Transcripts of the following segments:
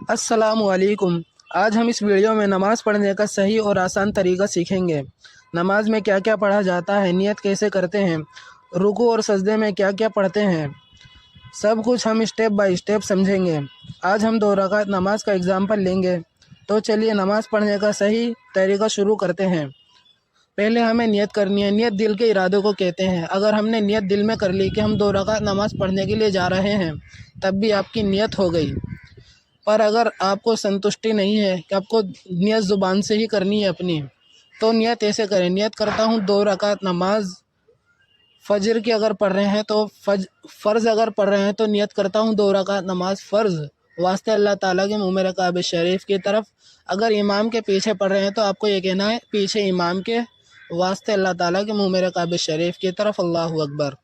अस्सलामु अलैकुम। आज हम इस वीडियो में नमाज़ पढ़ने का सही और आसान तरीका सीखेंगे। नमाज में क्या क्या पढ़ा जाता है, नियत कैसे करते हैं, रुकू और सजदे में क्या क्या पढ़ते हैं, सब कुछ हम स्टेप बाय स्टेप समझेंगे। आज हम 2 रकात नमाज का एग्जाम्पल लेंगे। तो चलिए नमाज़ पढ़ने का सही तरीका शुरू करते हैं। पहले हमें नियत करनी है। नियत दिल के इरादों को कहते हैं। अगर हमने नियत दिल में कर ली कि हम 2 रकात नमाज़ पढ़ने के लिए जा रहे हैं, तब भी आपकी नियत हो गई। पर अगर आपको संतुष्टि नहीं है कि आपको नियत ज़ुबान से ही करनी है अपनी, तो नियत ऐसे करें। नियत करता हूँ 2 रकात नमाज फ़जर की अगर पढ़ रहे हैं तो फ़र्ज़ अगर पढ़ रहे हैं तो नियत करता हूँ 2 रकात नमाज फ़र्ज़ वास्ते अल्लाह ताला के मुँह में काबे शरीफ की तरफ। अगर इमाम के पीछे पढ़ रहे हैं तो आपको ये कहना है पीछे इमाम के वास्ते अल्लाह ताला के मुँह में काबे शरीफ की तरफ अल्लाहु अकबर।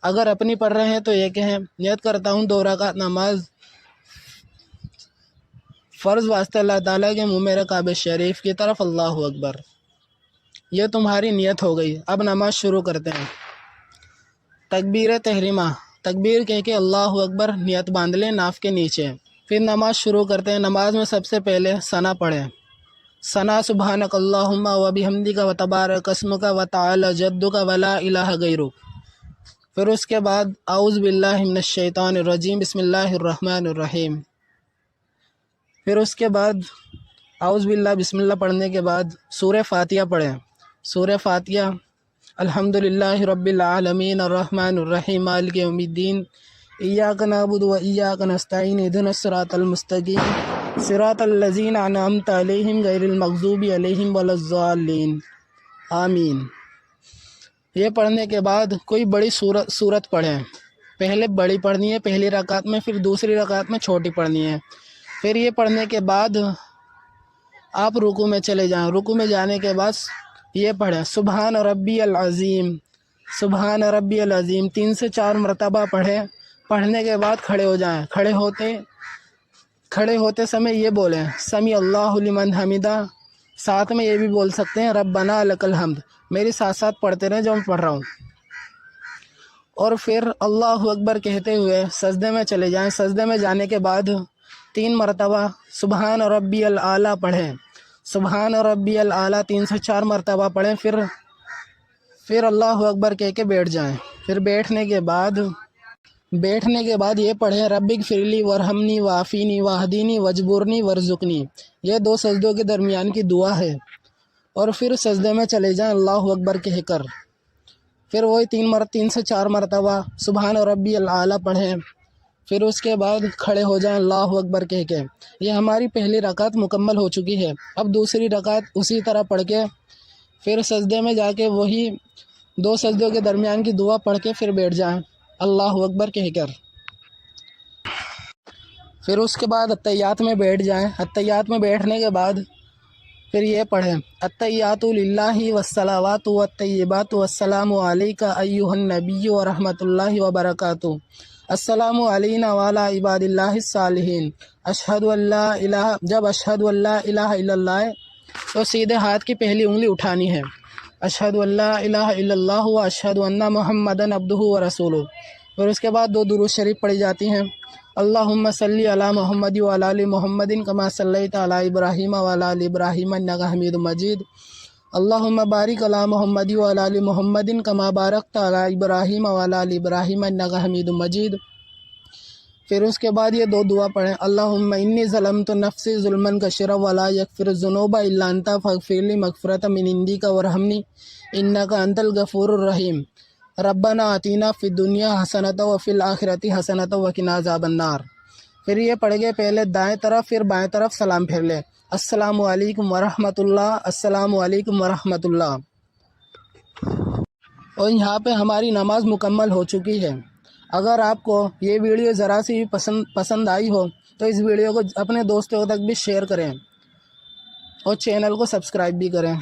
अगर अपनी पढ़ रहे हैं तो ये कहें नियत करता हूँ 2 रकात नमाज फ़र्ज़ वास्ते अल्लाह ताला के मुँह में काबे शरीफ की तरफ अल्लाहु अकबर। ये तुम्हारी नियत हो गई। अब नमाज शुरू करते हैं। तकबीर तहरीमा, तकबीर कह के अल्लाहु अकबर नियत बांध लें नाफ के नीचे। फिर नमाज शुरू करते हैं। नमाज में सबसे पहले सना पढ़ें। सना सुबहानक अल्लाहुम्मा व बिहम्दिका व तबारक अस्मुका व तआला जद्दुका व ला इलाहा गैरुक। फिर उसके बाद औज़ु बिल्लाहि मिनश शैतानिर रजीम बिस्मिल्लाहिर रहमानिर रहीम। फिर उसके बाद औज़ु बिल्लाह बिस्मिल्लाह पढ़ने के बाद सूरह फातिहा पढ़ें। सूरह फातिहा अल्हम्दुलिल्लाहि रब्बिल आलमीन अर्रहमानिर रहीम मालिकि यौमिद्दीन इय्याका नअबुदु व इय्याका नस्तईन इहदिनस सिरातल मुस्तकीम सिरातल लज़ीना अनअमता अलैहिम गैरिल मग़ज़ूबि अलैहिम वलज़्ज़ालिन आमीन। ये पढ़ने के बाद कोई बड़ी सूरत पढ़ें। पहले बड़ी पढ़नी है पहली रकात में, फिर दूसरी रकात में छोटी पढ़नी है। फिर ये पढ़ने के बाद आप रुकू में चले जाएं। रुकू में जाने के बाद ये पढ़ें सुबहान रब्बियल अज़ीम, सुबहान रब्बियल अज़ीम 3 से 4 मरतबा पढ़ें। पढ़ने के बाद खड़े हो जाएं। खड़े होते समय ये बोलें समी अल्लाहु लिमन हमिदा। साथ में ये भी बोल सकते हैं रब्बना लकल हम्द। मेरे साथ साथ पढ़ते रहें जो मैं पढ़ रहा हूँ। और फिर अल्लाहु अकबर कहते हुए सजदे में चले जाएं। सजदे में जाने के बाद 3 मरतबा सुबहान रब्बियल आला पढ़ें। सुबहान रब्बियल आला 3 से 4 मरतबा पढ़ें। फिर अल्लाहु अकबर कह के बैठ जाएं। फिर बैठने के बाद ये पढ़ें रब्बिक फिरली वरहमनी वाफ़ीनी वाहदीनी वजबुरनी वरजुकनी। ये 2 सजदों के दरमियान की दुआ है। और फिर सजदे में चले जाएं अल्लाहु अकबर कहकर। फिर वही 3 से 4 मरतबा सुबहान रब्बियल आला पढ़ें। फिर उसके बाद खड़े हो जाएं अल्लाहु अकबर कह के। ये हमारी पहली रकात मुकम्मल हो चुकी है। अब दूसरी रकात उसी तरह पढ़ के फिर सजदे में जाके वही 2 सजदों के दरमियान की दुआ पढ़ के फिर बैठ जाएं अल्लाहु अकबर कहकर। फिर उसके बाद अत्तहियात में बैठ जाएं। अत्तहियात में बैठने के बाद फिर ये पढ़ें अत्तहियातु लिल्लाहि वस्सलावातु वत्तय्यिबातु वस्सलामु अलैका अय्युहन नबिय्यु व रहमतुल्लाहि व बरकातुहू अस्सलामु अलैना व अला इबादिल्लाहिस सालिहीन अशहदु अल्ला इलाहा। जब अशहदु अल्ला इलाहा इल्लल्लाह तो सीधे हाथ की पहली उंगली उठानी है। अशहदु अल्ला इलाहा इल्लल्लाह व अशहदु अन्ना मुहम्मदन अब्दुहु व रसूलुहु। फिर उसके बाद 2 दुरूद शरीफ पढ़ी जाती हैं। अल्लाहुम्मा सल्ली अला मुहम्मद व अला आलि मुहम्मदिन कमा सल्लैता अला इब्राहीम व अला आलि इब्राहीम इन्नका हमीदुम मजीद। अल्लाहुम्मा बारिक अला मुहम्मद व अला आलि मुहम्मदिन कमा बारकता अला इब्राहीम व अला आलि इब्राहीम इन्नका हमीदुम मजीद। फिर उसके बाद ये 2 दुआ पढ़ें अल्लाहुम्मा इन्नी ज़लमतु नफ्सी ज़ुल्मन कसीरा व ला यग़फ़िरुज़्ज़ुनूबा इल्ला अंता फ़ग़फ़िरली मग़फ़िरतम मिन इंदिका वरहमनी इन्नका अंतल गफ़ूरुर रहीम। रब्बना आतीना फ़िद दुनिया हसनतन व फ़िल आखिरति हसनतन व क़िना अज़ाबन्नार। फिर ये पढ़ के पहले दाएं तरफ फिर बाएं तरफ सलाम फिर लें अस्सलामु अलैकुम व रहमतुल्लाह, अस्सलामु अलैकुम व रहमतुल्लाह। और यहाँ पे हमारी नमाज मुकम्मल हो चुकी है। अगर आपको ये वीडियो ज़रा सी भी पसंद आई हो तो इस वीडियो को अपने दोस्तों तक भी शेयर करें और चैनल को सब्सक्राइब भी करें।